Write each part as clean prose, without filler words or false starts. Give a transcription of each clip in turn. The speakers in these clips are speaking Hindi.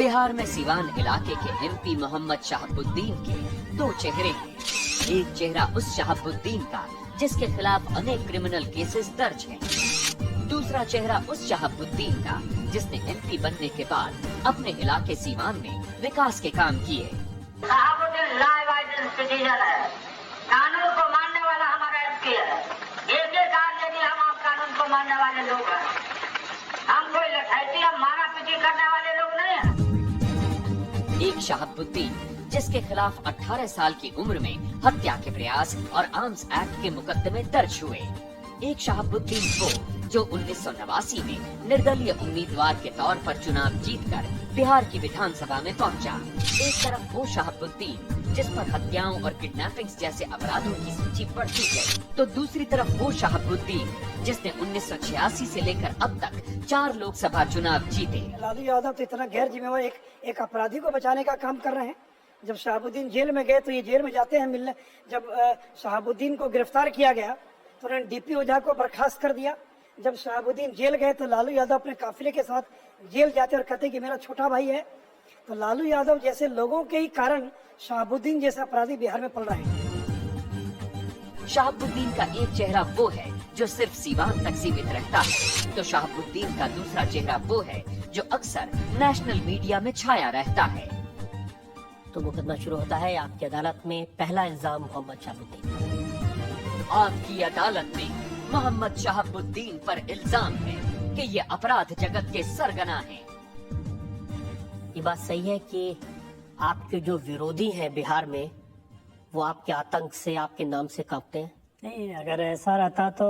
बिहार में सीवान इलाके के एमपी मोहम्मद शहाबुद्दीन के दो चेहरे हैं। एक चेहरा उस शहाबुद्दीन का जिसके खिलाफ अनेक क्रिमिनल केसेस दर्ज हैं। दूसरा चेहरा उस शहाबुद्दीन का जिसने एमपी बनने के बाद अपने इलाके सीवान में विकास के काम किए। शहाबुद्दीन लॉ अबाइडिंग सिटीजन है, कानून को मानने वाला हमारा एमपी है। एक एक आज यदि हम कानून को मानने वाले लोग हैं, हम कोई लठैती या मारा पीटी करने वाले लोग नहीं हैं। एक शहाबुद्दीन जिसके खिलाफ 18 साल की उम्र में हत्या के प्रयास और आर्म्स एक्ट के मुकदमे दर्ज हुए। एक शहाबुद्दीन वो जो 1989 में निर्दलीय उम्मीदवार के तौर पर चुनाव जीतकर बिहार की विधानसभा में पहुंचा। एक तरफ वो शहाबुद्दीन जिस पर हत्याओं और किडनैपिंग जैसे अपराधों की सूची बढ़ती गई, तो दूसरी तरफ वो शहाबुद्दीन जिसने 1986 से लेकर अब तक 4 लोकसभा चुनाव जीते। लालू यादव तो इतना गैर जिम्मेवार एक अपराधी को बचाने का काम कर रहे हैं। जब शहाबुद्दीन जेल में गए तो ये जेल में जाते हैं मिलने। जब शहाबुद्दीन को गिरफ्तार किया गया तो उन्होंने डीपी ओझा को बर्खास्त कर दिया। जब शहाबुद्दीन जेल गए तो लालू यादव अपने काफिले के साथ जेल जाते और कहते कि मेरा छोटा भाई है। तो लालू यादव जैसे लोगों के ही कारण शहाबुद्दीन जैसे अपराधी बिहार में पल रहे हैं। शहाबुद्दीन का एक चेहरा वो है जो सिर्फ सीवान तक सीमित रहता है, तो शहाबुद्दीन का दूसरा चेहरा वो है जो अक्सर नेशनल मीडिया में छाया रहता है। तो मुकदमा शुरू होता है आपकी अदालत में। पहला इल्जाम मोहम्मद शहाबुद्दीन। आपकी अदालत में मोहम्मद शहाबुद्दीन पर इल्जाम है कि ये अपराध जगत के सरगना हैं। ये बात सही है कि आपके जो विरोधी हैं बिहार में वो आपके आतंक से, आपके नाम से कांपते हैं? नहीं, अगर ऐसा रहता तो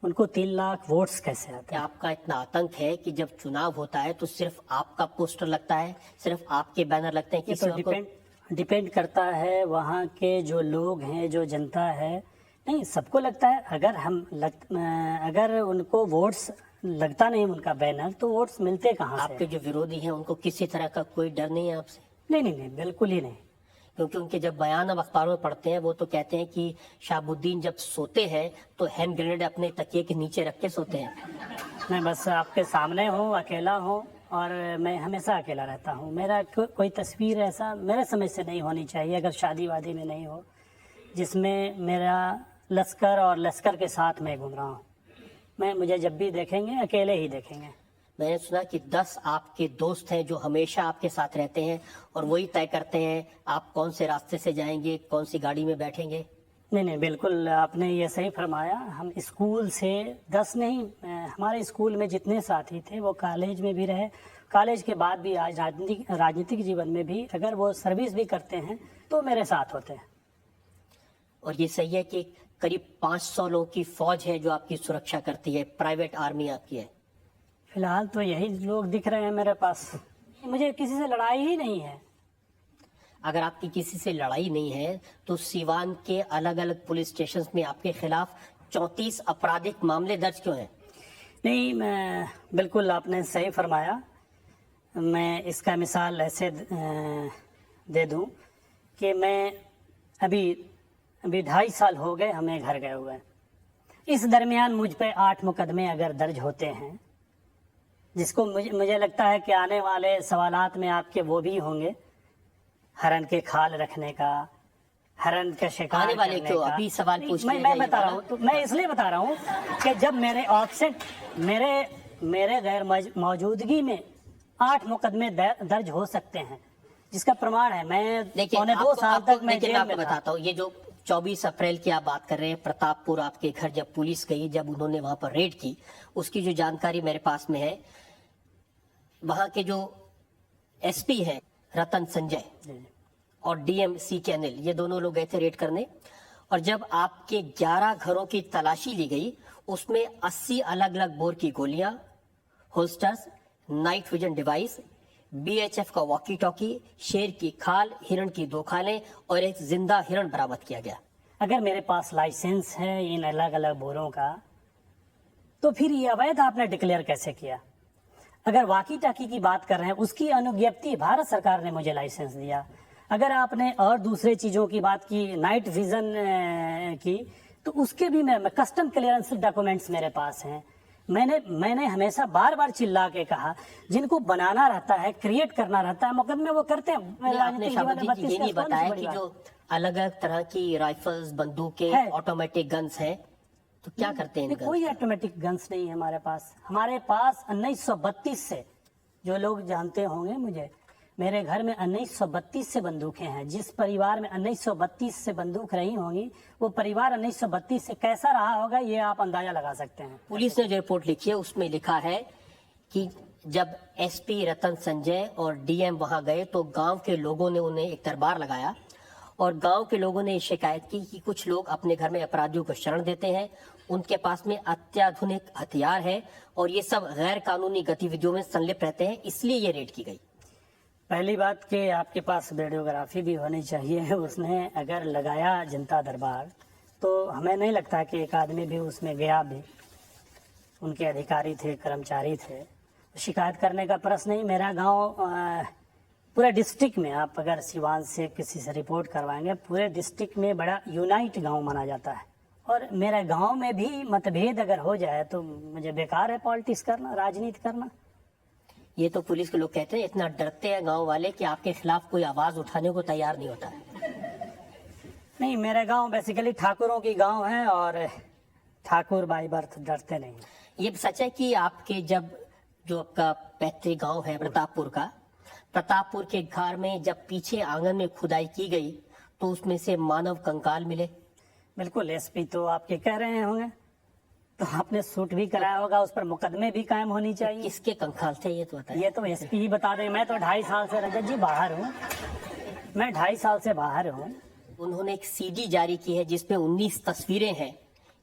उनको 3 लाख वोट्स कैसे आते? आपका इतना आतंक है कि जब चुनाव होता है तो सिर्फ आपका पोस्टर लगता है, सिर्फ आपके बैनर लगते हैं? ये तो डिपेंड करता है वहाँ के जो लोग हैं, जो जनता है। नहीं, सबको लगता है। अगर उनको वोट्स लगता नहीं उनका बैनर तो वोट्स मिलते कहाँ से? आपके जो विरोधी हैं उनको किसी तरह का कोई डर नहीं है आपसे? नहीं, बिल्कुल ही नहीं। क्योंकि उनके जब बयान अब अखबारों में पढ़ते हैं वो तो कहते हैं कि शहाबुद्दीन जब सोते हैं तो हैंड ग्रेनेड अपने तकिए के नीचे रख के सोते हैं। मैं बस आपके सामने हूँ, अकेला हूँ और मैं हमेशा अकेला रहता हूँ। मेरा कोई तस्वीर ऐसा मेरे समझ से नहीं होनी चाहिए, अगर शादी वादी में नहीं हो, जिसमें मेरा लश्कर और लश्कर के साथ मैं घूम रहा हूँ। मुझे जब भी देखेंगे अकेले ही देखेंगे। मैंने सुना कि 10 आपके दोस्त हैं जो हमेशा आपके साथ रहते हैं और वही तय करते हैं आप कौन से रास्ते से जाएंगे, कौन सी गाड़ी में बैठेंगे। नहीं, बिल्कुल आपने ये सही फरमाया। हम स्कूल से 10 नहीं, हमारे स्कूल में जितने साथी थे वो कॉलेज में भी रहे, कॉलेज के बाद भी आज राजनीतिक जीवन में भी अगर वो सर्विस भी करते हैं तो मेरे साथ होते हैं। और ये सही है कि करीब 500 लोगों की फौज है जो आपकी सुरक्षा करती है, प्राइवेट आर्मी आपकी है? फिलहाल तो यही लोग दिख रहे हैं मेरे पास। मुझे किसी से लड़ाई ही नहीं है। अगर आपकी किसी से लड़ाई नहीं है तो सीवान के अलग अलग पुलिस स्टेशंस में आपके खिलाफ 34 आपराधिक मामले दर्ज क्यों हैं? नहीं, मैं बिल्कुल आपने सही फरमाया। मैं इसका मिसाल ऐसे दे दूं कि मैं अभी 2.5 साल हो गए हमें घर गए हुए। इस दरमियान मुझ पे 8 मुकदमे अगर दर्ज होते हैं, जिसको मुझे लगता है कि आने वाले सवालात में आपके वो भी होंगे, हरन के खाल रखने का, हरन का शिकार आने वाले करने क्यों? का। अभी सवाल पूछने मैं बता रहा हूँ, तो मैं इसलिए बता रहा हूँ कि जब मेरे ऑब्सेंट मेरे गैर मौजूदगी में 8 मुकदमे दर्ज हो सकते हैं, जिसका प्रमाण है मैं पौने 2 साल तक मैं जेल में बताता हूँ। ये जो 24 अप्रैल की आप बात कर रहे हैं, प्रतापपुर आपके घर जब पुलिस गई, जब उन्होंने वहां पर रेड की, उसकी जो जानकारी मेरे पास में है, वहां के जो एसपी हैं रतन संजय और डीएम CK अनिल, ये दोनों लोग गए थे रेड करने। और जब आपके 11 घरों की तलाशी ली गई, उसमें 80 अलग अलग बोर की गोलियां, होल्स्टर्स, नाइट विजन डिवाइस, BHF का वॉकी टॉकी, शेर की खाल, हिरण की 2 खालें और एक जिंदा हिरण बरामद किया गया। अगर मेरे पास लाइसेंस है इन अलग अलग बोरों का, तो फिर ये अवैध आपने डिक्लेयर कैसे किया? अगर वॉकी टॉकी की बात कर रहे हैं, उसकी अनुज्ञप्ति भारत सरकार ने मुझे लाइसेंस दिया। अगर आपने और दूसरे चीज़ों की बात की, नाइट विजन की, तो उसके भी मैं कस्टम क्लियरेंस डॉक्यूमेंट्स मेरे पास हैं। मैंने हमेशा बार बार चिल्ला के कहा, जिनको बनाना रहता है, क्रिएट करना रहता है, मुकदमे वो करते हैं। आपने राजनीतिक जीवन में शाहबुद्दीन जी 32 ये नहीं केस, कौन सी बताया बड़ी कि बात? जो अलग अलग तरह की राइफल्स, बंदूकें, है। ऑटोमेटिक गन्स हैं, तो क्या करते हैं इन नहीं, कोई ऑटोमेटिक गन्स नहीं है हमारे पास। हमारे पास 1932 से, जो लोग जानते होंगे मुझे, मेरे घर में 1932 से बंदूकें हैं। जिस परिवार में 1932 से बंदूक रही होंगी, वो परिवार 1932 से कैसा रहा होगा, ये आप अंदाजा लगा सकते हैं। पुलिस ने जो रिपोर्ट लिखी है उसमें लिखा है कि जब एसपी रतन संजय और डीएम वहां गए तो गांव के लोगों ने उन्हें एक दरबार लगाया और गांव के लोगों ने शिकायत की कि कुछ लोग अपने घर में अपराधियों को शरण देते हैं, उनके पास में अत्याधुनिक हथियार है और ये सब गैर कानूनी गतिविधियों में संलिप्त रहते हैं, इसलिए ये रेड की गई। पहली बात कि आपके पास वीडियोग्राफी भी होनी चाहिए। उसने अगर लगाया जनता दरबार, तो हमें नहीं लगता कि एक आदमी भी उसमें गया भी। उनके अधिकारी थे, कर्मचारी थे, शिकायत करने का प्रश्न नहीं। मेरा गांव पूरे डिस्ट्रिक्ट में, आप अगर सिवान से किसी से रिपोर्ट करवाएंगे, पूरे डिस्ट्रिक्ट में बड़ा यूनाइट गांव माना जाता है। और मेरे गांव में भी मतभेद अगर हो जाए तो मुझे बेकार है पॉलिटिक्स करना, राजनीति करना। ये तो पुलिस के लोग कहते हैं इतना डरते हैं गांव वाले कि आपके खिलाफ कोई आवाज उठाने को तैयार नहीं होता है। नहीं, मेरा गांव बेसिकली ठाकुरों की गांव है और ठाकुर बाई बर्थ डरते नहीं। ये सच है कि आपके जब जो आपका पैतृक गांव है प्रतापपुर का, प्रतापपुर के घर में जब पीछे आंगन में खुदाई की गई तो उसमें से मानव कंकाल मिले? बिल्कुल, एसपी तो आपके कह रहे होंगे, तो आपने सूट भी कराया होगा, उस पर मुकदमे भी कायम होनी चाहिए। किसके कंकाल थे ये तो बताइए। ये तो एसपी ही बता दें। मैं तो 2.5 साल से रजत जी बाहर हूँ, मैं 2.5 साल से बाहर हूँ। उन्होंने एक सीडी जारी की है जिसमें 19 तस्वीरें हैं,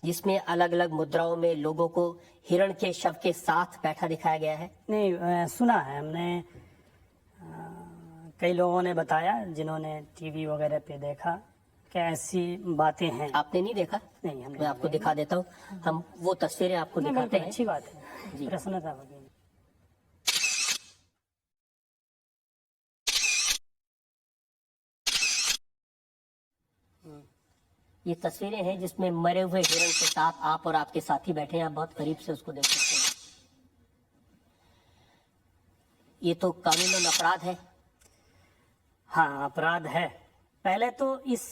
जिसमें अलग अलग मुद्राओं में लोगों को हिरण के शव के साथ बैठा दिखाया गया है। नहीं, सुना है हमने, कई लोगों ने बताया जिन्होंने टीवी वगैरह पे देखा कि ऐसी बातें हैं। आपने नहीं देखा? नहीं, हमने मैं आपको दिखा देता हूँ, हम वो तस्वीरें आपको नहीं, दिखाते बिल्कुल हैं। अच्छी बात है, जी। प्रसन्नता होगी। ये तस्वीरें हैं जिसमें मरे हुए हिरण के साथ आप और आपके साथी बैठे हैं, आप बहुत करीब से उसको देख सकते हैं। ये तो कानूनन अपराध है। हाँ, अपराध है। पहले तो इस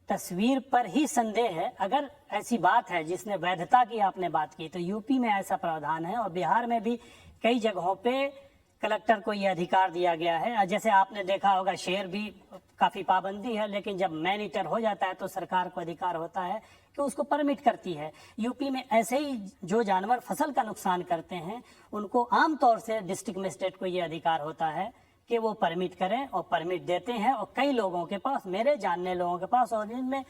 तस्वीर पर ही संदेह है। अगर ऐसी बात है जिसने वैधता की आपने बात की, तो यूपी में ऐसा प्रावधान है और बिहार में भी कई जगहों पे कलेक्टर को यह अधिकार दिया गया है। जैसे आपने देखा होगा, शेर भी काफी पाबंदी है, लेकिन जब मैन ईटर हो जाता है तो सरकार को अधिकार होता है कि उसको परमिट करती है। यूपी में ऐसे ही जो जानवर फसल का नुकसान करते हैं, उनको आमतौर से डिस्ट्रिक्ट मजिस्ट्रेट को यह अधिकार होता है कि वो परमिट करें, और परमिट देते हैं। और कई लोगों के पास, मेरे जानने लोगों के पास, और इनमें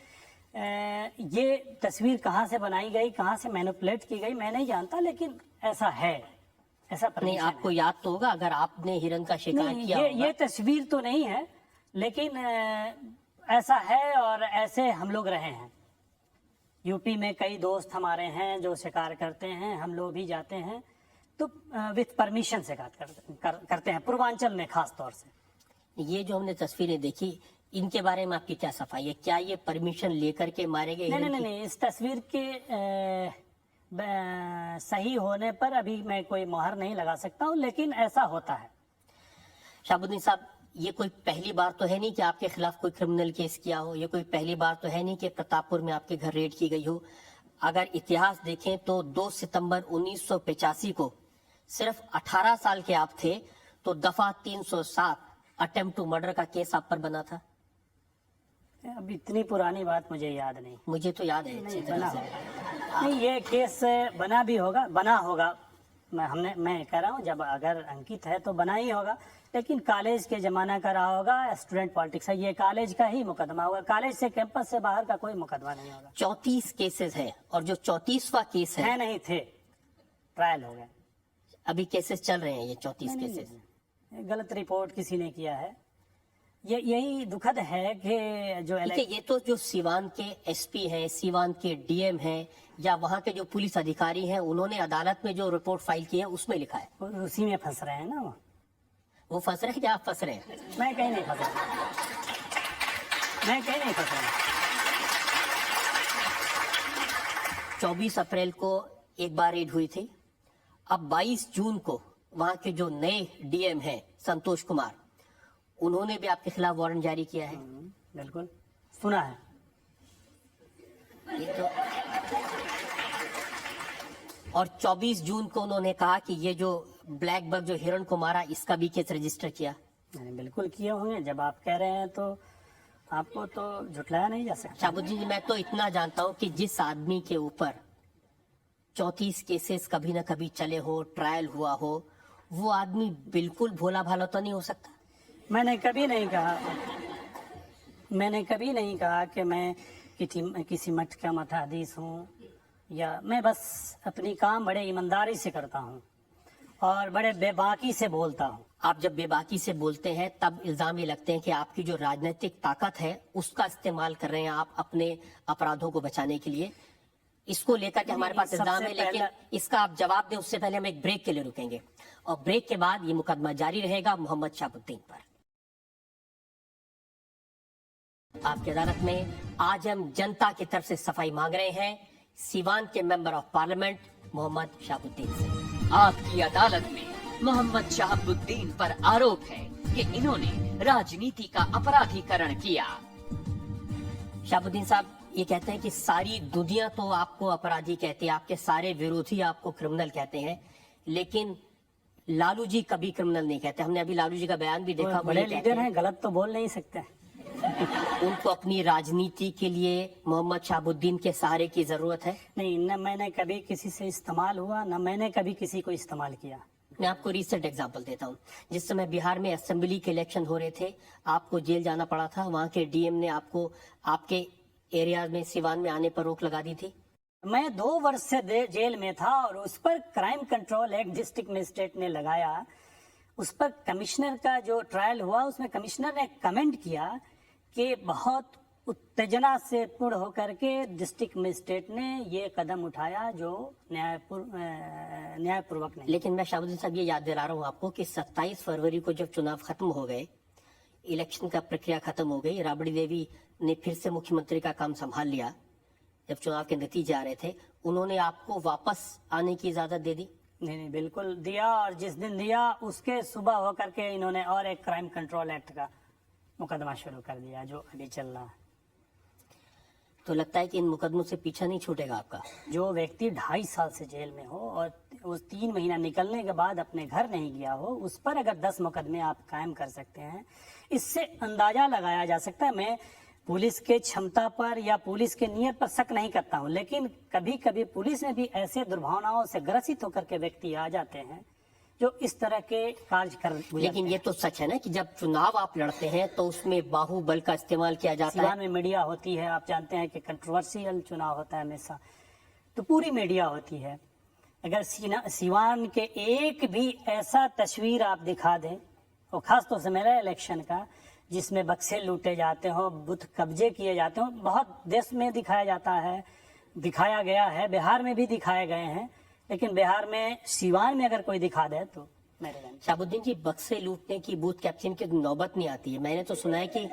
ये तस्वीर कहाँ से बनाई गई, कहाँ से मैनिपुलेट की गई, मैं नहीं जानता, लेकिन ऐसा है, ऐसा नहीं, आपको याद तो होगा अगर आपने हिरण का शिकार नहीं, किया ये तस्वीर तो नहीं है, लेकिन ऐसा है और ऐसे हम लोग रहे हैं। यूपी में कई दोस्त हमारे हैं जो शिकार करते हैं, हम लोग भी जाते हैं, तो विथ परमिशन से करते हैं, पूर्वांचल में खास तौर से। ये जो हमने तस्वीरें देखी, इनके बारे में आपकी क्या सफाई है? क्या ये परमिशन लेकर के मारे गए? नहीं, इस तस्वीर के सही होने पर अभी मैं कोई मोहर नहीं लगा सकता हूँ, लेकिन ऐसा होता है। शाहबुद्दीन साहब, ये कोई पहली बार तो है नहीं कि आपके खिलाफ कोई क्रिमिनल केस किया हो, ये कोई पहली बार तो है नहीं कि प्रतापपुर में आपके घर रेड की गई हो। अगर इतिहास देखें तो 2 सितंबर 1985 को सिर्फ 18 साल के आप थे तो दफा 307 अटेम्प्ट टू मर्डर का केस आप पर बना था। अब इतनी पुरानी बात मुझे याद नहीं। मुझे तो याद है अच्छी तरह से। नहीं, ये केस बना भी होगा, बना होगा, मैं कह रहा हूँ, जब अगर अंकित है तो बना ही होगा, लेकिन कॉलेज के जमाना का रहा होगा, स्टूडेंट पॉलिटिक्स है, ये कॉलेज का ही मुकदमा होगा, कॉलेज से, कैंपस से बाहर का कोई मुकदमा नहीं होगा। 34 केसेस है और जो 34वां केस है, नहीं थे, ट्रायल हो गए, अभी केसेस चल रहे हैं। ये 34 नहीं, केसेस नहीं, गलत रिपोर्ट किसी ने किया है। यही दुखद है कि जो देखिए, ये तो जो सिवान के एसपी हैं, सिवान के डीएम हैं, या वहाँ के जो पुलिस अधिकारी हैं, उन्होंने अदालत में जो रिपोर्ट फाइल की है उसमें लिखा है। उसी में फंस रहे हैं ना वो फंस रहे हैं या आप फंस रहे हैं? मैं कहीं नहीं फंसा, मैं कहीं नहीं फंसा। 24 अप्रैल को एक बार रेड हुई थी अब 22 जून को वहां के जो नए डीएम हैं संतोष कुमार, उन्होंने भी आपके खिलाफ वारंट जारी किया है। बिल्कुल सुना है। ये तो और 24 जून को उन्होंने कहा कि ये जो ब्लैक बग जो हिरण को मारा, इसका भी केस रजिस्टर किया। नहीं, बिल्कुल किए होंगे। जब आप कह रहे हैं तो आपको तो झुटलाया नहीं जा सकता। शाहबुद्दीन जी, मैं तो इतना जानता हूं कि जिस आदमी के ऊपर 34 केसेस कभी ना कभी चले हो, ट्रायल हुआ हो, वो आदमी बिल्कुल भोला भाला तो नहीं हो सकता। मैंने कभी नहीं कहा कि मैं किसी मठ का मठाधीश हूँ, या मैं बस अपनी काम बड़े ईमानदारी से करता हूँ और बड़े बेबाकी से बोलता हूँ। आप जब बेबाकी से बोलते हैं तब इल्जाम ये लगते हैं कि आपकी जो राजनीतिक ताकत है उसका इस्तेमाल कर रहे हैं आप अपने अपराधों को बचाने के लिए। इसको लेकर के हमारे पास इल्जाम है, लेकिन इसका आप जवाब दें उससे पहले हम एक ब्रेक के लिए रुकेंगे और ब्रेक के बाद ये मुकदमा जारी रहेगा मोहम्मद शहाबुद्दीन पर। आपकी अदालत में आज हम जनता की तरफ से सफाई मांग रहे हैं सीवान के member of parliament Mohammad Shahabuddin से। आपकी अदालत में मोहम्मद शहाबुद्दीन पर आरोप है कि इन्होंने राजनीति का अपराधीकरण किया। शहाबुद्दीन साहब ये कहते हैं कि सारी दुनिया तो आपको अपराधी कहती है, आपके सारे विरोधी आपको क्रिमिनल कहते हैं, लेकिन लालू जी कभी क्रिमिनल नहीं कहते। हमने अभी लालू जी का बयान भी देखा। बड़े लीडर हैं, गलत तो बोल नहीं सकते। उनको अपनी राजनीति के लिए मोहम्मद शहाबुद्दीन के सहारे की जरूरत है। नहीं, न मैंने कभी किसी से इस्तेमाल हुआ, न मैंने कभी किसी को इस्तेमाल किया। मैं आपको रिसेंट एग्जांपल देता हूँ। जिस समय बिहार में असेंबली के इलेक्शन हो रहे थे, आपको जेल जाना पड़ा था। वहाँ के डीएम ने आपको आपके एरिया में सिवान में आने पर रोक लगा दी थी। मैं 2 वर्ष से जेल में था और उस पर crime control act district magistrate ने लगाया। उस पर कमिश्नर का जो ट्रायल हुआ उसमें कमिश्नर ने कमेंट किया कि बहुत उत्तेजना से पूर्ण होकर के डिस्ट्रिक्ट मजिस्ट्रेट ने ये कदम उठाया जो न्यायपूर्वक नहीं। लेकिन मैं शहाबुद्दीन साहब ये याद दिला रहा हूँ आपको कि 27 फरवरी को जब चुनाव खत्म हो गए, इलेक्शन का प्रक्रिया खत्म हो गई, राबड़ी देवी ने फिर से मुख्यमंत्री का काम संभाल लिया। जब चुनाव के नतीजे आ रहे थे, उन्होंने आपको वापस आने की इजाजत दे दी? नहीं, बिल्कुल दिया। और जिस दिन दिया उसके सुबह होकर के इन्होंने और एक क्राइम कंट्रोल एक्ट का मुकदमा शुरू कर दिया जो अभी चल रहा है। तो लगता है कि इन मुकदमों से पीछा नहीं छूटेगा आपका। जो व्यक्ति 2.5 साल से जेल में हो और उस 3 महीना निकलने के बाद अपने घर नहीं गया हो, उस पर अगर 10 मुकदमे आप कायम कर सकते हैं, इससे अंदाजा लगाया जा सकता है। मैं पुलिस के क्षमता पर या पुलिस के नियत पर शक नहीं करता हूं, लेकिन कभी कभी पुलिस में भी ऐसे दुर्भावनाओं से ग्रसित होकर के व्यक्ति आ जाते हैं जो इस तरह के कार्य कर। लेकिन ये तो सच है ना कि जब चुनाव आप लड़ते हैं तो उसमें बाहुबल का इस्तेमाल किया जाता है। सिवान में मीडिया होती है, आप जानते हैं कि कंट्रोवर्शियल चुनाव होता है हमेशा, तो पूरी मीडिया होती है। अगर सिवान के एक भी ऐसा तस्वीर आप दिखा दें, और खासतौर से मेरा इलेक्शन का, जिसमें बक्से लूटे जाते हो, बूथ कब्जे किए जाते हो, बहुत देश में दिखाया जाता है, दिखाया गया है, बिहार में भी दिखाए गए हैं, लेकिन बिहार में सिवान में अगर कोई दिखा दे तो मेरे शहाबुद्दीन जी, बक्से लूटने की, बूथ कैप्चरिंग की नौबत नहीं आती है। मैंने तो सुना है कि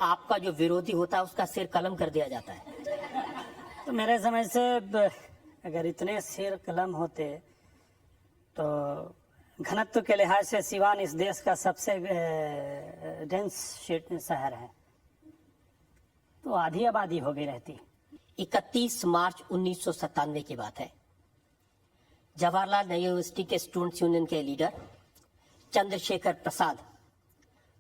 आपका जो विरोधी होता है उसका सिर कलम कर दिया जाता है। तो मेरे समझ से अगर इतने सिर कलम होते तो घनत्व के लिहाज से सिवान इस देश का सबसे डेंस शहर है, तो आधी आबादी हो गई रहती। 31 मार्च 1997 की बात है। जवाहरलाल नेहरू यूनिवर्सिटी के स्टूडेंट्स यूनियन के लीडर चंद्रशेखर प्रसाद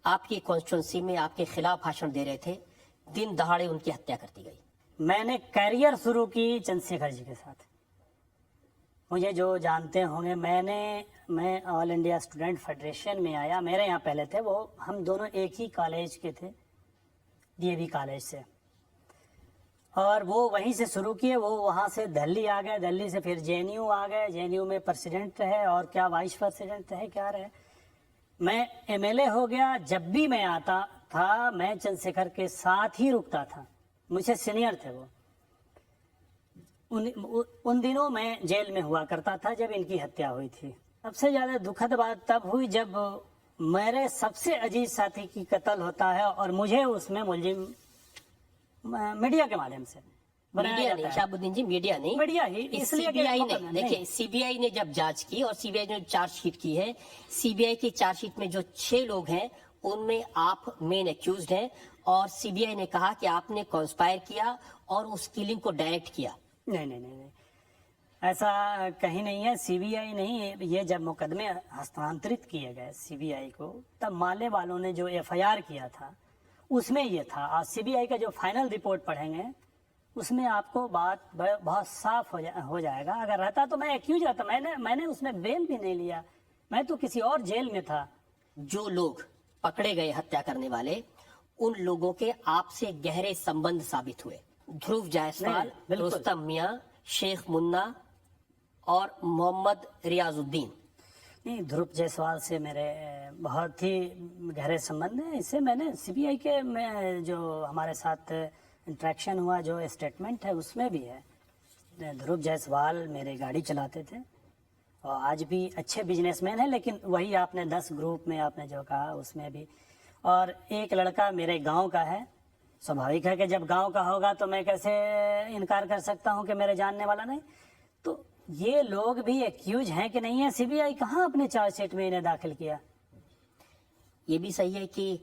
आपकी कॉन्स्टिट्यूंसी में आपके खिलाफ भाषण दे रहे थे। दिन दहाड़े उनकी हत्या कर दी गई। मैंने कैरियर शुरू की चंद्रशेखर जी के साथ। मुझे जो जानते होंगे, मैं ऑल इंडिया स्टूडेंट फेडरेशन में आया। मेरे यहाँ पहले थे वो, हम दोनों एक ही कॉलेज के थे, डीएवी कॉलेज से, और वो वहीं से शुरू किए। वो वहाँ से दिल्ली आ गए, दिल्ली से फिर जेएनयू आ गए, जेएनयू में प्रेसिडेंट रहे और क्या वाइस प्रेसिडेंट रहे, क्या रहे। मैं एमएलए हो गया। जब भी मैं आता था मैं चंद्रशेखर के साथ ही रुकता था, मुझसे सीनियर थे वो। उन दिनों मैं जेल में हुआ करता था जब इनकी हत्या हुई थी। सबसे ज़्यादा दुखद बात तब हुई जब मेरे सबसे अजीज साथी की कत्ल होता है और मुझे उसमें मुलजिम मीडिया के माध्यम से बनाया मीडिया जाता नहीं है। शाहबुद्दीन जी, मीडिया नहीं, मीडिया ही, इसलिए कि सीबीआई ने, नहीं। देखिए सीबीआई ने जब जांच की और सीबीआई ने चार्जशीट की है, सीबीआई की चार्जशीट में जो 6 लोग हैं उनमें आप मेन एक्यूज्ड हैं और सीबीआई ने कहा कि आपने कॉन्स्पायर किया और उस किलिंग को डायरेक्ट किया। नहीं, ऐसा कहीं नहीं है। सीबीआई नहीं, ये जब मुकदमे हस्तांतरित किए गए सीबीआई को, तब माले वालों ने जो एफआईआर किया था उसमें ये था। और सीबीआई का जो फाइनल रिपोर्ट पढ़ेंगे उसमें आपको बात बहुत साफ हो जाएगा। अगर रहता तो मैं एक्यूज रहता, मैंने उसमें बेल भी नहीं लिया, मैं तो किसी और जेल में था। जो लोग पकड़े गए हत्या करने वाले, उन लोगों के आपसे गहरे संबंध साबित हुए। ध्रुव जायसवाल, नहीं, बिल्कुल। रुस्तम मियां, शेख मुन्ना और मोहम्मद रियाजुद्दीन। नहीं, ध्रुव जायसवाल से मेरे बहुत ही गहरे संबंध हैं। इससे मैंने सीबीआई के में जो हमारे साथ इंटरेक्शन हुआ, जो स्टेटमेंट है उसमें भी है। ध्रुव जायसवाल मेरे गाड़ी चलाते थे और आज भी अच्छे बिजनेसमैन है, लेकिन वही आपने 10 ग्रुप में आपने जो कहा उसमें भी। और एक लड़का मेरे गांव का है। स्वाभाविक है कि जब गांव का होगा तो मैं कैसे इनकार कर सकता हूं कि मेरे जानने वाला नहीं। तो ये लोग भी एक्यूज हैं कि नहीं है, सीबीआई कहाँ अपने चार्जशीट में इन्हें दाखिल किया। ये भी सही है कि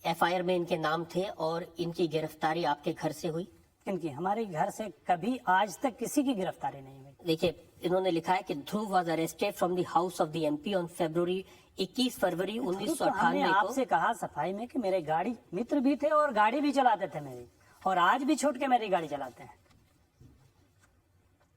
एफआईआर में इनके नाम थे और इनकी गिरफ्तारी आपके घर से हुई। इनकी हमारे घर से कभी आज तक किसी की गिरफ्तारी नहीं हुई। देखिए इन्होंने लिखा है कि Dhruv was arrested from the house of the MP on February 21 February तो हमने 1998 आपसे कहा सफाई में कि मेरे गाड़ी मित्र भी थे और गाड़ी भी चलाते थे मेरी, और आज भी छूट के मेरी गाड़ी चलाते हैं।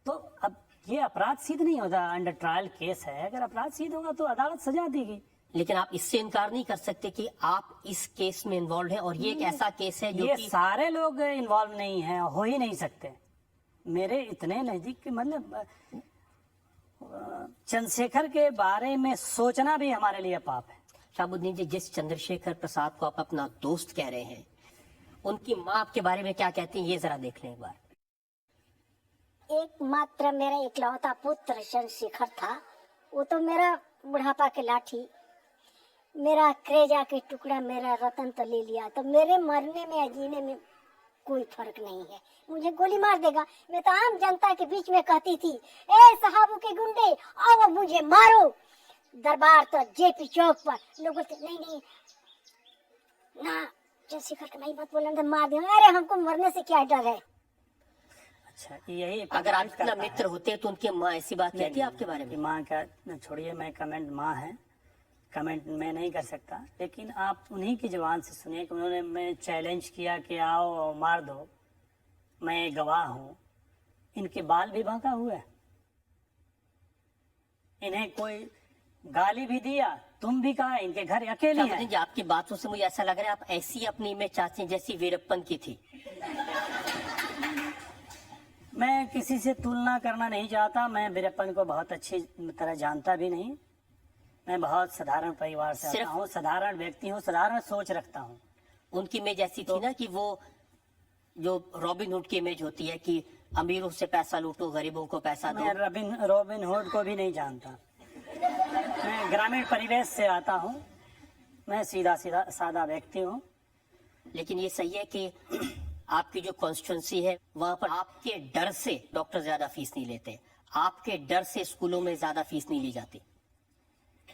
तो अब ये अपराध सिद्ध नहीं होता, अंडर ट्रायल केस है। अगर अपराध सिद्ध होगा तो अदालत सजा देगी। लेकिन आप इससे इनकार नहीं कर सकते कि आप इस केस में इन्वॉल्व हैं और ये एक ऐसा केस है जो ये कि सारे लोग इन्वॉल्व नहीं हैं, हो ही नहीं सकते। मेरे इतने नजदीक, मतलब चंद्रशेखर के बारे में सोचना भी हमारे लिए पाप है। शाहबुद्दीन जी, जिस चंद्रशेखर प्रसाद को आप अपना दोस्त कह रहे हैं, उनकी माँ आपके बारे में क्या कहती हैं, ये जरा देख लें एक बार। एकमात्र मेरा इकलौता पुत्र चंद्रशेखर था। वो तो मेरा बुढ़ापा के लाठी, मेरा कलेजा के टुकड़ा, मेरा रतन तो ले लिया। तो मेरे मरने में या जीने में कोई फर्क नहीं है। मुझे गोली मार देगा। मैं तो आम जनता के बीच में कहती थी, ए साहबों के गुंडे आओ मुझे मारो। दरबार तो जेपी चौक पर लोग बोलते नहीं ना, चंद्रशेखर का नहीं मत बोलना, तो मार देंगे। अरे हमको मरने से क्या डर है। अच्छा, यही अगर आप इतना मित्र होते तो उनकी माँ ऐसी बात कहती है आपके बारे में? माँ का छोड़िए, मैं कमेंट, माँ है, कमेंट मैं नहीं कर सकता। लेकिन आप उन्हीं की जुबान से सुनिए कि उन्होंने मैं चैलेंज किया कि आओ और मार दो, मैं गवाह हूँ। इनके बाल भी बांका हुआ है, इन्हें कोई गाली भी दिया, तुम भी कहा, इनके घर अकेले हैं। शाहबुद्दीन जी, आपकी बातों से मुझे ऐसा लग रहा है आप ऐसी अपनी इमेज चाहते हैं जैसी वीरप्पन की थी। मैं किसी से तुलना करना नहीं चाहता। मैं वीरप्पन को बहुत अच्छी तरह जानता भी नहीं। मैं बहुत साधारण परिवार से आता हूँ, साधारण व्यक्ति हूँ, साधारण सोच रखता हूँ। उनकी इमेज ऐसी थी ना कि वो जो रॉबिन हुड की इमेज होती है कि अमीरों से पैसा लूटो, गरीबों को पैसा दो। मैं रॉबिन हुड को भी नहीं जानता। मैं ग्रामीण परिवेश से आता हूँ, मैं सीधा सादा व्यक्ति हूँ। लेकिन ये सही है कि आपकी जो कॉन्स्टिट्यूंसी है वहां पर आपके डर से डॉक्टर ज्यादा फीस नहीं लेते, आपके डर से स्कूलों में ज्यादा फीस नहीं ली जाती।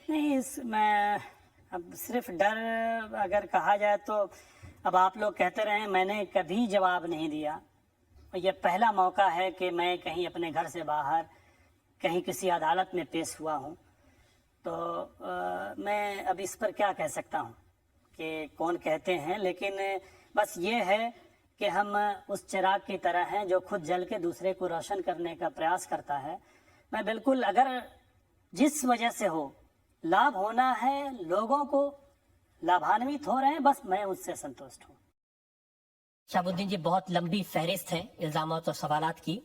नहीं, मैं अब सिर्फ डर अगर कहा जाए तो अब आप लोग कहते रहे, मैंने कभी जवाब नहीं दिया। ये पहला मौका है कि मैं कहीं अपने घर से बाहर कहीं किसी अदालत में पेश हुआ हूँ। तो मैं अब इस पर क्या कह सकता हूँ कि कौन कहते हैं। लेकिन बस ये है कि हम उस चिराग की तरह हैं जो खुद जल के दूसरे को रोशन करने का प्रयास करता है। मैं बिल्कुल, अगर जिस वजह से हो लाभ होना है, लोगों को लाभान्वित हो रहे हैं, बस मैं उससे संतुष्ट हूँ। शाहबुद्दीन जी, बहुत लंबी फहरिस्त है इल्जामात और सवालात की।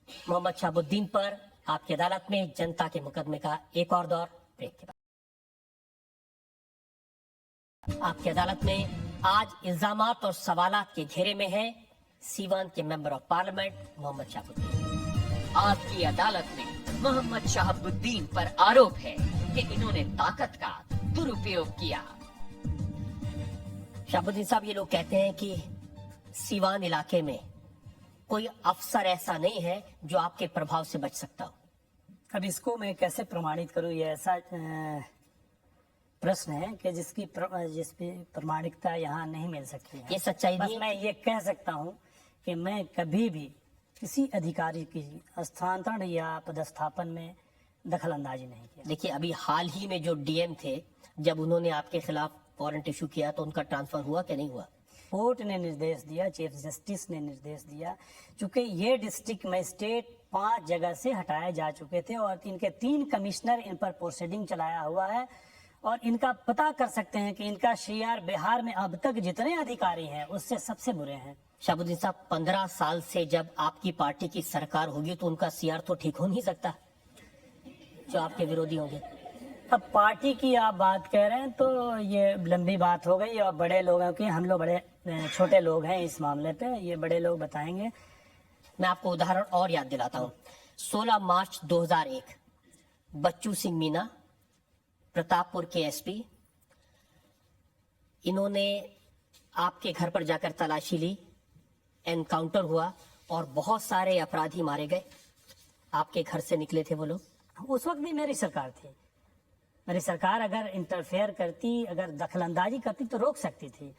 मोहम्मद शाहबुद्दीन पर आपकी अदालत में जनता के मुकदमे का एक और दौर, ब्रेक के बाद। आपकी अदालत में आज इल्जामात और सवालात के घेरे में है सीवान के member of parliament Mohammad Shahabuddin. आपकी अदालत में मोहम्मद शाहबुद्दीन पर आरोप है कि इन्होंने ताकत का दुरुपयोग किया। शाहबुद्दीन साहब, ये लोग कहते हैं कि सीवान इलाके में कोई अफसर ऐसा नहीं है जो आपके प्रभाव से बच सकता हो। अब इसको मैं कैसे प्रमाणित करूं, ये ऐसा प्रश्न है कि जिसकी प्रमाणिकता यहाँ नहीं मिल सकती है। ये सच्चाई बस नहीं है। मैं ये कह सकता हूँ कि मैं कभी भी किसी अधिकारी की स्थानांतरण या पदस्थापन में दखल अंदाजी नहीं किया। देखिए, अभी हाल ही में जो डीएम थे, जब उन्होंने आपके खिलाफ वारंट इशू किया तो उनका ट्रांसफर हुआ कि नहीं हुआ? कोर्ट ने निर्देश दिया, चीफ जस्टिस ने निर्देश दिया, चूंकि ये डिस्ट्रिक्ट मजिस्ट्रेट 5 जगह से हटाए जा चुके थे और इनके 3 कमिश्नर इन पर प्रोसीडिंग चलाया हुआ है और इनका पता कर सकते हैं कि इनका सीआर बिहार में अब तक जितने अधिकारी हैं उससे सबसे बुरे हैं। शहाबुद्दीन साहब, 15 साल से जब आपकी पार्टी की सरकार होगी तो उनका सीआर तो ठीक हो नहीं सकता, जो आपके विरोधी होंगे। अब पार्टी की आप बात कह रहे हैं तो ये लंबी बात हो गई और बड़े लोगों की, हम लोग बड़े छोटे लोग हैं इस मामले पे, ये बड़े लोग बताएंगे। मैं आपको उदाहरण और याद दिलाता हूँ। 16 मार्च 2001 बच्चू सिंह मीना, प्रतापपुर के एसपी, इन्होंने आपके घर पर जाकर तलाशी ली, एनकाउंटर हुआ और बहुत सारे अपराधी मारे गए। आपके घर से निकले थे वो लोग। उस वक्त भी मेरी सरकार थी। मेरी सरकार अगर इंटरफेयर करती, अगर दखलंदाजी करती तो रोक सकती थी।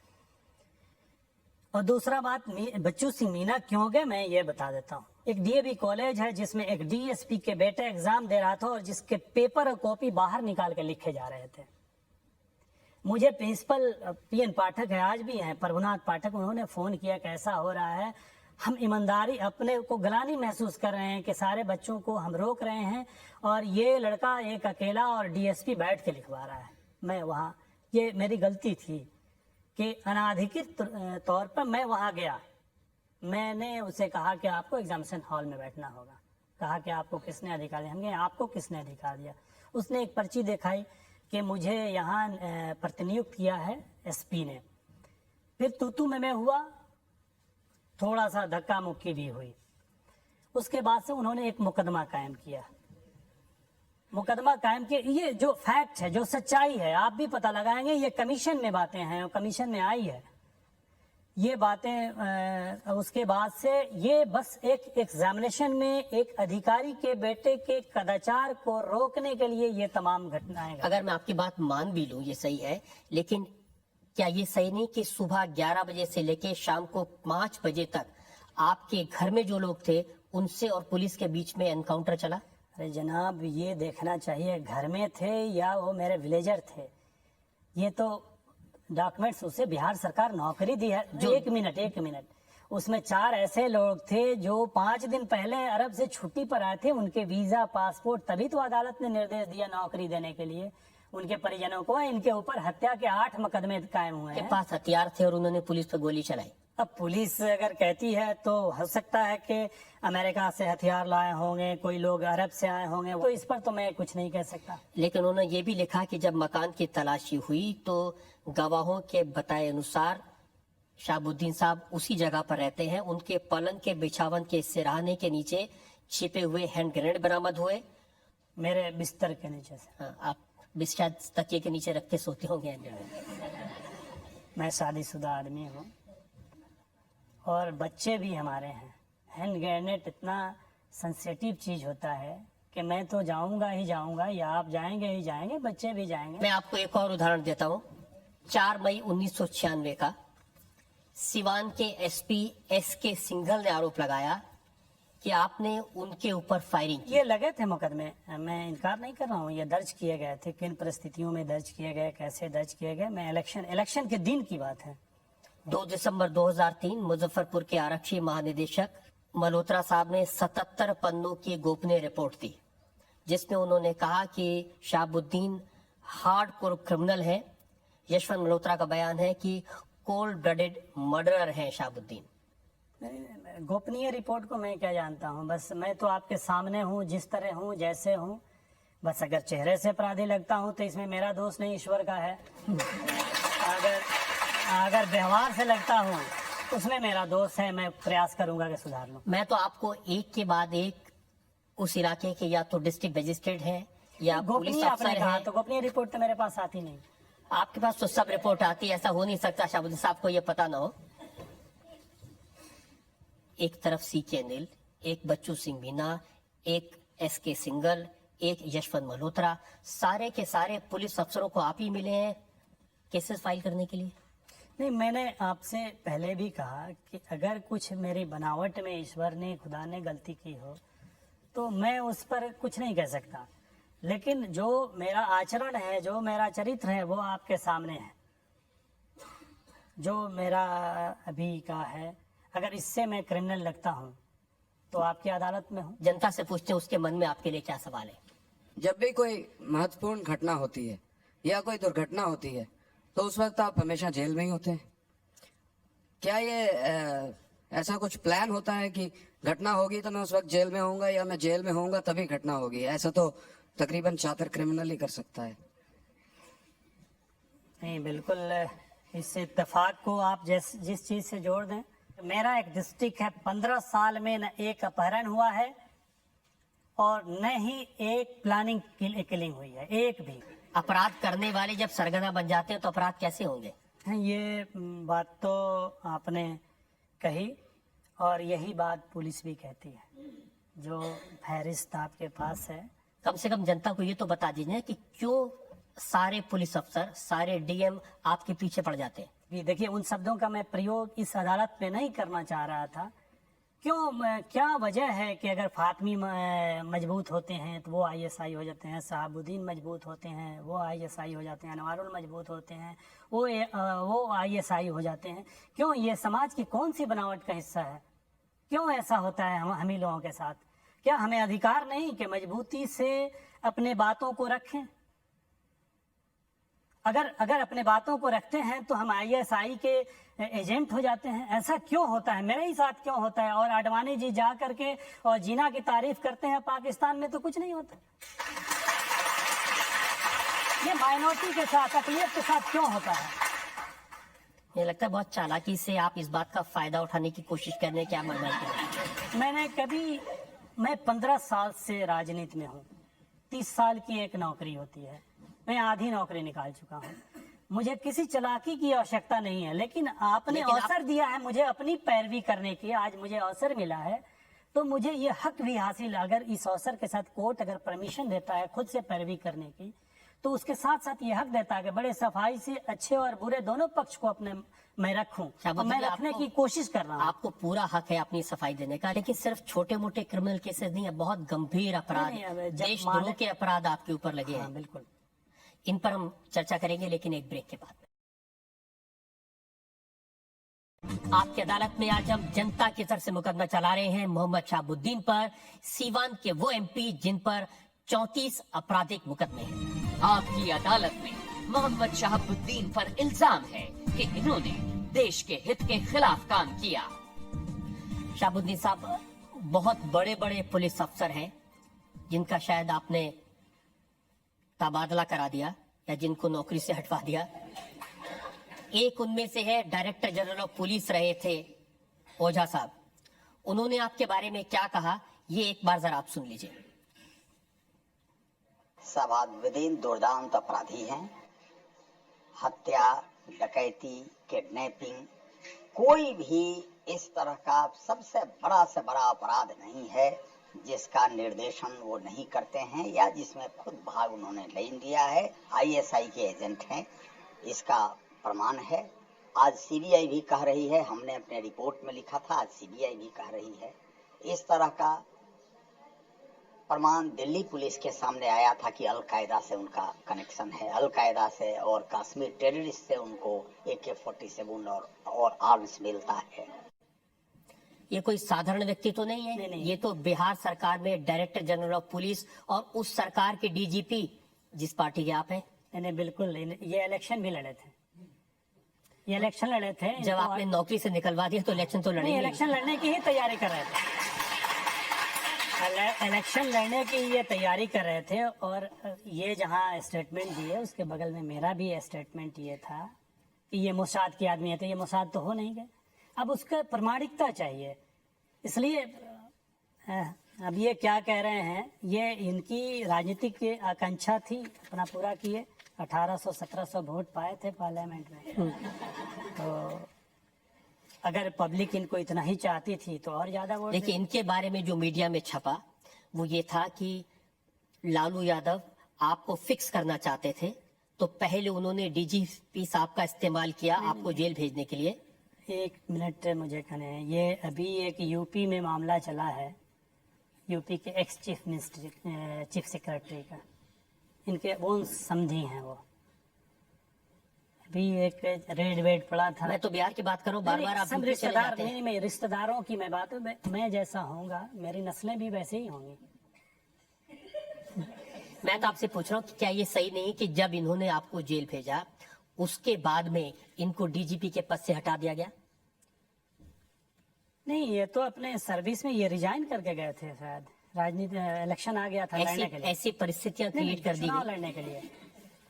और दूसरा बात, बच्चू सिंह मीना क्यों गए मैं ये बता देता हूँ। एक डीएवी कॉलेज है जिसमें एक डीएसपी के बेटे एग्जाम दे रहा था और जिसके पेपर और कॉपी बाहर निकाल के लिखे जा रहे थे। मुझे प्रिंसिपल पीएन पाठक है, आज भी हैं, प्रभुनाथ पाठक, उन्होंने फोन किया कैसा हो रहा है, हम ईमानदारी अपने को गलानी महसूस कर रहे हैं कि सारे बच्चों को हम रोक रहे हैं और ये लड़का एक अकेला और डीएसपी बैठ के लिखवा रहा है। मैं वहाँ, ये मेरी गलती थी कि अनाधिकृत तौर पर मैं वहाँ गया। मैंने उसे कहा कि आपको एग्जामिनेशन हॉल में बैठना होगा। कहा कि आपको किसने अधिकार दिया? हम कहे आपको किसने अधिकार दिया? उसने एक पर्ची दिखाई कि मुझे यहाँ प्रतिनियुक्त किया है एसपी ने। फिर तू मैं हुआ, थोड़ा सा धक्का मुक्की भी हुई। उसके बाद से उन्होंने एक मुकदमा कायम किया। ये जो फैक्ट है, जो सच्चाई है, आप भी पता लगाएंगे, ये कमीशन में बातें हैं, कमीशन में आई है ये बातें। उसके बाद से ये बस एक एग्जामिनेशन में एक अधिकारी के बेटे के कदाचार को रोकने के लिए ये तमाम घटनाएं। अगर मैं आपकी बात मान भी लूं ये सही है, लेकिन क्या ये सही नहीं कि सुबह 11 बजे से लेके शाम को 5 बजे तक आपके घर में जो लोग थे उनसे और पुलिस के बीच में एनकाउंटर चला? अरे जनाब, ये देखना चाहिए घर में थे या वो मेरे विलेजर थे। ये तो डॉक्यूमेंट्स, उसे बिहार सरकार नौकरी दी है। एक मिनट, उसमें 4 ऐसे लोग थे जो 5 दिन पहले अरब से छुट्टी पर आए थे, उनके वीजा पासपोर्ट, तभी तो अदालत ने निर्देश दिया नौकरी देने के लिए उनके परिजनों को। इनके ऊपर हत्या के 8 मुकदमे कायम हुए हैं। के पास हथियार थे और उन्होंने पुलिस पर गोली चलाई। अब पुलिस अगर कहती है तो हो सकता है कि अमेरिका से हथियार लाए होंगे, कोई लोग अरब से आए होंगे, तो इस पर तो मैं कुछ नहीं कह सकता। लेकिन उन्होंने ये भी लिखा कि जब मकान की तलाशी हुई तो गवाहों के बताए अनुसार शहाबुद्दीन साहब उसी जगह पर रहते हैं। उनके पलंग के बिछावन के सिरहाने के नीचे छिपे हुए हैंड ग्रेनेड बरामद हुए। मेरे बिस्तर के नीचे से। हाँ, आप बिस्तर तकिए के नीचे रख के सोते होंगे हैंड ग्रेनेड। मैं शादीशुदा आदमी हूँ और बच्चे भी हमारे हैं। हैंड ग्रेनेड इतना सेंसिटिव चीज होता है कि मैं तो जाऊंगा ही जाऊंगा, या आप जाएंगे ही जाएंगे, बच्चे भी जाएंगे। मैं आपको एक और उदाहरण देता हूँ। 4 मई 1996 का सिवान के एसपी एसके सिंघल ने आरोप लगाया कि आपने उनके ऊपर फायरिंग की। ये लगे थे मुकदमे, मैं इनकार नहीं कर रहा हूँ, ये दर्ज किए गए थे। किन परिस्थितियों में दर्ज किए गए, कैसे दर्ज किए गए, मैं इलेक्शन के दिन की बात है। 2 दिसंबर 2003 मुजफ्फरपुर के आरक्षी महानिदेशक मल्होत्रा साहब ने 77 पन्नों की गोपनीय रिपोर्ट दी, जिसमें उन्होंने कहा कि शहाबुद्दीन हार्डकोर क्रिमिनल है। यशवंत मल्होत्रा का बयान है कि कोल्ड ब्लडेड मर्डरर है शहाबुद्दीन। गोपनीय रिपोर्ट को मैं क्या जानता हूँ, बस मैं तो आपके सामने हूँ, जिस तरह हूँ, जैसे हूँ। बस अगर चेहरे से अपराधी लगता हूँ तो इसमें मेरा दोष नहीं, ईश्वर का है। अगर व्यवहार से लगता हूँ उसमें मेरा दोष है, मैं प्रयास करूंगा कि सुधार लूं। मैं तो आपको एक के बाद एक उस इलाके के या तो डिस्ट्रिक्ट मजिस्ट्रेट हैं या पुलिस अफसर हैं। तो गोपनीय रिपोर्ट तो मेरे पास आती नहीं। आपके पास तो सब रिपोर्ट आती है, ऐसा हो नहीं सकता शहाबुद्दीन साहब को ये पता ना हो। एक तरफ सीके अनिल, एक बच्चू सिंह मीना, एक एसके सिंगल, एक यशवंत मल्होत्रा, सारे के सारे पुलिस अफसरों को आप ही मिले हैं केसेस फाइल करने के लिए? नहीं, मैंने आपसे पहले भी कहा कि अगर कुछ मेरी बनावट में ईश्वर ने, खुदा ने गलती की हो तो मैं उस पर कुछ नहीं कह सकता, लेकिन जो मेरा आचरण है, जो मेरा चरित्र है, वो आपके सामने है। जो मेरा अभी का है, अगर इससे मैं क्रिमिनल लगता हूँ तो आपकी अदालत में हूँ। जनता से पूछते हैं उसके मन में आपके लिए क्या सवाल है? जब भी कोई महत्वपूर्ण घटना होती है या कोई दुर्घटना होती है तो उस वक्त आप हमेशा जेल में ही होते हैं। क्या ये ऐसा कुछ प्लान होता है कि घटना होगी तो मैं उस वक्त जेल में होऊंगा या मैं जेल में होऊंगा तभी घटना होगी? ऐसा तो तकरीबन चातर क्रिमिनल ही कर सकता है। नहीं, बिल्कुल इस इत्तेफाक को आप जिस चीज से जोड़ दें, मेरा एक डिस्ट्रिक्ट है, 15 साल में न एक अपहरण हुआ है और न ही एक प्लानिंग किलिंग हुई है, एक भी। अपराध करने वाले जब सरगना बन जाते हैं तो अपराध कैसे होंगे? ये बात तो आपने कही और यही बात पुलिस भी कहती है। जो फहरिस्त आपके पास है, कम से कम जनता को ये तो बता दीजिए कि क्यों सारे पुलिस अफसर, सारे डीएम आपके पीछे पड़ जाते हैं। भी देखिए, उन शब्दों का मैं प्रयोग इस अदालत में नहीं करना चाह रहा था। क्या वजह है कि अगर फातमी मजबूत होते हैं तो वो आईएसआई हो जाते हैं, शहाबुद्दीन मजबूत होते हैं वो आईएसआई हो जाते हैं, अनवारुल मजबूत होते हैं वो आईएसआई हो जाते हैं? क्यों? ये समाज की कौन सी बनावट का हिस्सा है? क्यों ऐसा होता है हम ही लोगों के साथ? क्या हमें अधिकार नहीं कि मजबूती से अपने बातों को रखें? अगर अपने बातों को रखते हैं तो हम आईएसआई के एजेंट हो जाते हैं। ऐसा क्यों होता है? मेरे ही साथ क्यों होता है? और आडवाणी जी जा करके और जीना की तारीफ करते हैं, पाकिस्तान में तो कुछ नहीं होता। ये माइनॉरिटी के साथ, अकलियत के साथ क्यों होता है? मुझे लगता है बहुत चालाकी से आप इस बात का फायदा उठाने की कोशिश कर रहे हैं। क्या मानना है? मैं 15 साल से राजनीति में हूँ। 30 साल की एक नौकरी होती है, मैं आधी नौकरी निकाल चुका हूँ। मुझे किसी चालाकी की आवश्यकता नहीं है, लेकिन आपने अवसर दिया है मुझे अपनी पैरवी करने की। आज मुझे अवसर मिला है तो मुझे ये हक भी हासिल, अगर इस अवसर के साथ कोर्ट अगर परमिशन देता है खुद से पैरवी करने की, तो उसके साथ साथ ये हक देता है कि बड़े सफाई से अच्छे और बुरे दोनों पक्ष को अपने मैं रखूं। मैं रखने की कोशिश कर रहा हूँ। आपको पूरा हक है अपनी सफाई देने का, लेकिन सिर्फ छोटे मोटे क्रिमिनल केसेस नहीं है, बहुत गंभीर अपराध, देशद्रोह के अपराध आपके ऊपर लगे हैं। बिल्कुल, इन पर हम चर्चा करेंगे, लेकिन एक ब्रेक के बाद। आपकी अदालत में आज हम जनता की तरफ से मुकदमा चला रहे हैं मोहम्मद शहाबुद्दीन पर, सीवान के वो एमपी जिन पर 34 आपराधिक मुकदमे हैं। आपकी अदालत में मोहम्मद शहाबुद्दीन पर इल्जाम है कि इन्होंने देश के हित के खिलाफ काम किया। शहाबुद्दीन साहब बहुत बड़े बड़े पुलिस अफसर हैं जिनका शायद आपने तबादला करा दिया या जिनको नौकरी से हटवा दिया। एक उनमें से है डायरेक्टर जनरल ऑफ पुलिस रहे थे ओझा साहब। उन्होंने आपके बारे में क्या कहा, ये एक बार जरा आप सुन लीजिए। शहाबुद्दीन दुर्दांत अपराधी हैं। हत्या, डकैती, किडनैपिंग, कोई भी इस तरह का सबसे बड़ा से बड़ा अपराध नहीं है जिसका निर्देशन वो नहीं करते हैं या जिसमें खुद भाग उन्होंने नहीं लिया है। आईएसआई के एजेंट हैं, इसका प्रमाण है। आज सीबीआई भी कह रही है, हमने अपने रिपोर्ट में लिखा था, आज सीबीआई भी कह रही है। इस तरह का प्रमाण दिल्ली पुलिस के सामने आया था कि अलकायदा से उनका कनेक्शन है, अलकायदा से और कश्मीर टेररिस्ट से उनको AK-47 और आर्म्स मिलता है। ये कोई साधारण व्यक्ति तो नहीं है, नहीं। ये तो बिहार सरकार में डायरेक्टर जनरल ऑफ पुलिस और उस सरकार के डीजीपी जिस पार्टी के आप हैं। नहीं, बिल्कुल। ये इलेक्शन भी लड़े थे, ये इलेक्शन लड़े थे। जब आपने नौकरी से निकलवा दिया तो इलेक्शन तो लड़े। इलेक्शन लड़ने की ही तैयारी कर रहे थे, इलेक्शन लड़ने की ये तैयारी कर रहे थे। और ये जहाँ स्टेटमेंट दिए उसके बगल में मेरा भी स्टेटमेंट ये था कि ये मोसाद के आदमी है, तो ये मोसाद तो हो नहीं गए। अब उसका प्रमाणिकता चाहिए, इसलिए अब ये क्या कह रहे हैं, ये इनकी राजनीतिक आकांक्षा थी, अपना पूरा किए। 1800-1700 वोट पाए थे पार्लियामेंट में। तो अगर पब्लिक इनको इतना ही चाहती थी तो और ज्यादा वोट देखिए, इनके बारे में जो मीडिया में छपा वो ये था कि लालू यादव आपको फिक्स करना चाहते थे, तो पहले उन्होंने डीजीपी साहब का इस्तेमाल किया आपको जेल भेजने के लिए। एक मिनट मुझे कहने हैं, ये अभी एक यूपी में मामला चला है, यूपी के ex chief minister chief secretary का, इनके वो समझी हैं वो। अभी एक रेड वेड पड़ा था। मैं तो बिहार की बात कर रहा हूँ, बार बार आप सब यूपी चले रिश्तेदार जाते हैं। नहीं, मैं रिश्तेदारों की मैं बात, मैं जैसा होऊंगा मेरी नस्लें भी वैसे ही होंगी। मैं तो आपसे पूछ रहा हूँ कि क्या ये सही नहीं कि जब इन्होंने आपको जेल भेजा उसके बाद में इनको डीजीपी के पद से हटा दिया गया? नहीं, ये तो अपने सर्विस में ये रिजाइन करके गए थे, शायद राजनीति इलेक्शन आ गया था लड़ने के लिए। ऐसी परिस्थितियां नहीं, क्रिएट कर दी चुनाव गई। लड़ने के लिए,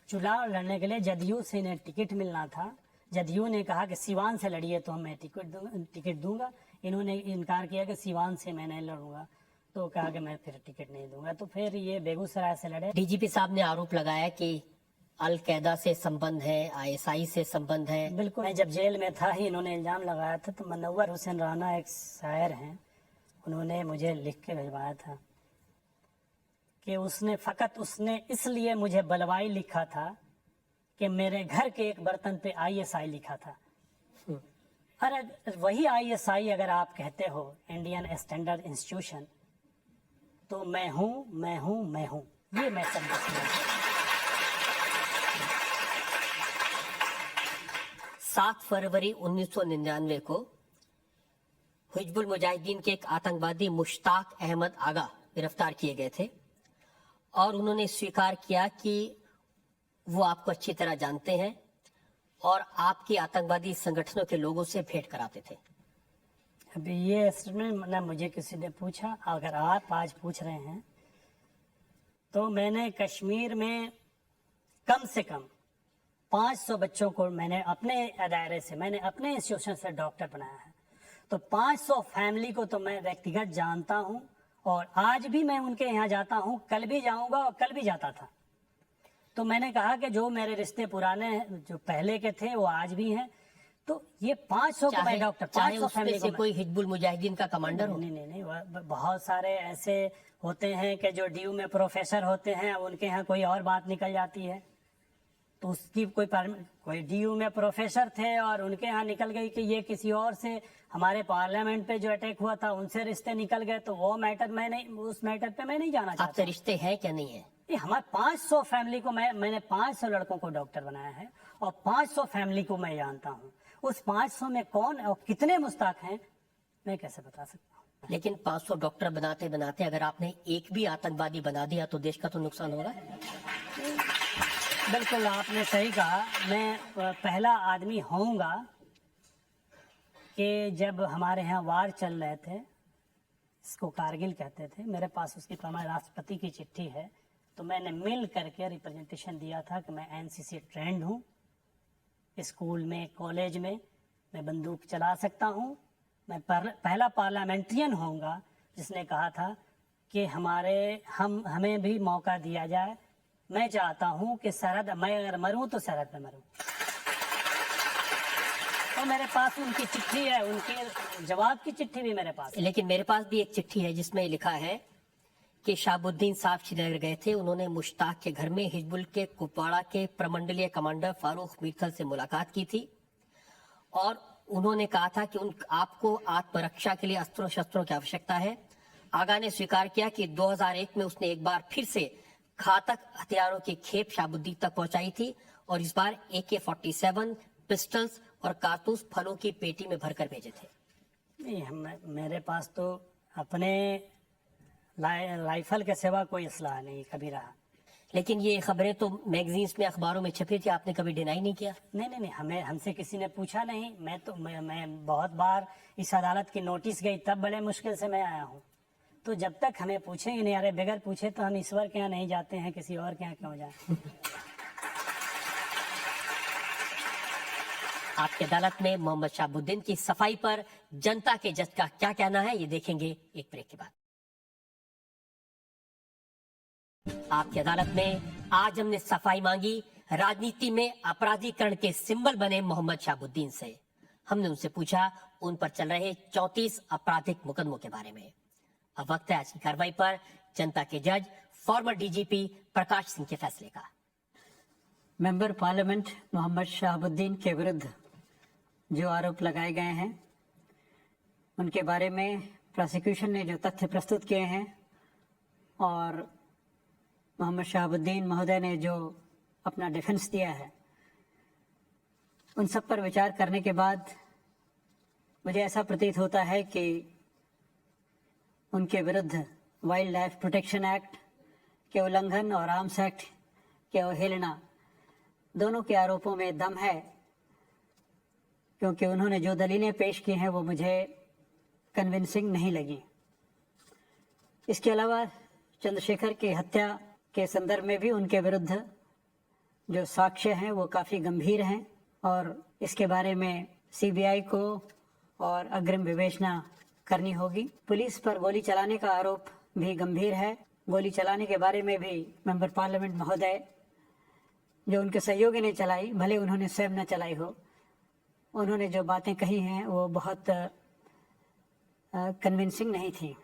चुनाव लड़ने के लिए जदयू से इन्हें टिकट मिलना था। जदयू ने कहा कि सिवान से लड़िए तो मैं टिकट दूंगा। इन्होंने इनकार किया कि सिवान से मैं नहीं लड़ूंगा, तो कहा कि मैं फिर टिकट नहीं दूंगा। तो फिर ये बेगूसराय से लड़े। डीजीपी साहब ने आरोप लगाया कि अल-कायदा से संबंध है, आईएसआई से संबंध है। बिल्कुल, मैं जब जेल में था ही इन्होंने इल्जाम लगाया था। तो मनव्वर हुसैन राना एक शायर हैं, उन्होंने मुझे लिख के भिजवाया था कि उसने इसलिए मुझे बलवाई लिखा था कि मेरे घर के एक बर्तन पे आईएसआई लिखा था। अरे वही आईएसआई अगर आप कहते हो, इंडियन स्टैंडर्ड इंस्टीट्यूशन, तो मैं हूं, ये मैं शब्द सुना। 7 फरवरी 1999 को हिजबुल मुजाहिदीन के एक आतंकवादी मुश्ताक अहमद आगा गिरफ्तार किए गए थे और उन्होंने स्वीकार किया कि वो आपको अच्छी तरह जानते हैं और आपके आतंकवादी संगठनों के लोगों से भेंट कराते थे। अभी ये स्टेटमेंट ना मुझे किसी ने पूछा, अगर आप आज पूछ रहे हैं तो मैंने कश्मीर में कम से कम 500 बच्चों को मैंने अपने दायरे से, मैंने अपने इंस्टीट्यूशन से डॉक्टर बनाया है। तो 500 फैमिली को तो मैं व्यक्तिगत जानता हूं और आज भी मैं उनके यहाँ जाता हूं, कल भी जाऊंगा और कल भी जाता था। तो मैंने कहा कि जो मेरे रिश्ते पुराने हैं, जो पहले के थे, वो आज भी हैं। तो ये 500 को मैं डॉक्टर, 500 फैमिली को कोई हिजबुल मुजाहिदीन का कमांडर हो? नहीं, बहुत सारे ऐसे होते हैं कि जो डीयू में प्रोफेसर होते हैं, उनके यहाँ कोई और बात निकल जाती है, तो उसकी कोई डीयू में प्रोफेसर थे और उनके यहाँ निकल गई कि ये किसी और से, हमारे पार्लियामेंट पे जो अटैक हुआ था उनसे रिश्ते निकल गए, तो वो मैटर उस मैटर पे मैं नहीं जाना चाहता। आपसे रिश्ते हैं क्या नहीं है? हमारे 500 फैमिली को मैंने 500 लड़कों को डॉक्टर बनाया है और 500 फैमिली को मैं जानता हूँ। उस 500 में कौन और कितने मुस्ताक हैं मैं कैसे बता सकता हूँ। लेकिन 500 डॉक्टर बनाते बनाते अगर आपने एक भी आतंकवादी बना दिया तो देश का तो नुकसान होगा। बिल्कुल, आपने सही कहा। मैं पहला आदमी होऊंगा कि जब हमारे यहाँ वार चल रहे थे, इसको कारगिल कहते थे, मेरे पास उसकी हमारे राष्ट्रपति की चिट्ठी है, तो मैंने मिल करके रिप्रेजेंटेशन दिया था कि मैं एनसीसी ट्रेंड हूँ, स्कूल में, कॉलेज में मैं बंदूक चला सकता हूँ। मैं पहला पार्लियामेंट्रियन होऊंगा जिसने कहा था कि हमें भी मौका दिया जाए। मैं चाहता हूं कि सरहद, मैं अगर मरूं तो सरहद पे मरूं। तो मेरे पास उनकी चिट्ठी है, उनके जवाब की चिट्ठी भी मेरे पास है। लेकिन मेरे पास भी एक चिट्ठी है जिसमें लिखा है कि शहाबुद्दीन साहब श्रीनगर गए थे, उन्होंने मुश्ताक के घर में हिजबुल के कुपवाड़ा के प्रमंडलीय कमांडर फारूक मीरथल से मुलाकात की थी और उन्होंने कहा था कि आपको आत्मरक्षा के लिए अस्त्रों शस्त्रों की आवश्यकता है। आगा ने स्वीकार किया कि 2001 में उसने एक बार फिर से घातक हथियारों की खेप शहाबुद्दीन तक पहुंचाई थी और इस बार AK-47 पिस्टल्स और कारतूस फलों की पेटी में भरकर भेजे थे। नहीं, मेरे पास तो अपने राइफल के सिवा कोई असलाह नहीं कभी रहा। लेकिन ये खबरें तो मैगजीन्स में, अखबारों में छपी थी, आपने कभी डिनाई नहीं किया? नहीं, हमसे किसी ने पूछा नहीं। मैं बहुत बार इस अदालत की नोटिस गई, तब बड़े मुश्किल से मैं आया हूँ। तो जब तक हमें पूछेंगे नहीं, अरे बगैर पूछे तो हम ईश्वर के यहाँ नहीं जाते हैं, किसी और के यहाँ क्यों जाए। आपकी अदालत में मोहम्मद शहाबुद्दीन की सफाई पर जनता के जज का क्या कहना है, ये देखेंगे एक ब्रेक के बाद। आपकी अदालत में आज हमने सफाई मांगी राजनीति में अपराधीकरण के सिंबल बने मोहम्मद शहाबुद्दीन से। हमने उनसे पूछा उन पर चल रहे 34 आपराधिक मुकदमों के बारे में। अब वक्त है आज की कार्रवाई पर जनता के जज फॉर्मर डीजीपी प्रकाश सिंह के फैसले का। मेंबर पार्लियामेंट मोहम्मद शहाबुद्दीन के विरुद्ध जो आरोप लगाए गए हैं उनके बारे में प्रोसिक्यूशन ने जो तथ्य प्रस्तुत किए हैं और मोहम्मद शहाबुद्दीन महोदय ने जो अपना डिफेंस दिया है, उन सब पर विचार करने के बाद मुझे ऐसा प्रतीत होता है कि उनके विरुद्ध वाइल्ड लाइफ प्रोटेक्शन एक्ट के उल्लंघन और आर्म्स एक्ट के अवहेलना दोनों के आरोपों में दम है, क्योंकि उन्होंने जो दलीलें पेश की हैं वो मुझे कन्विंसिंग नहीं लगी। इसके अलावा चंद्रशेखर की हत्या के संदर्भ में भी उनके विरुद्ध जो साक्ष्य हैं वो काफ़ी गंभीर हैं और इसके बारे में सीबीआई को और अग्रिम विवेचना करनी होगी। पुलिस पर गोली चलाने का आरोप भी गंभीर है। गोली चलाने के बारे में भी मेंबर पार्लियामेंट महोदय जो उनके सहयोगी ने चलाई, भले उन्होंने स्वयं न चलाई हो, उन्होंने जो बातें कही हैं वो बहुत कन्विंसिंग नहीं थी।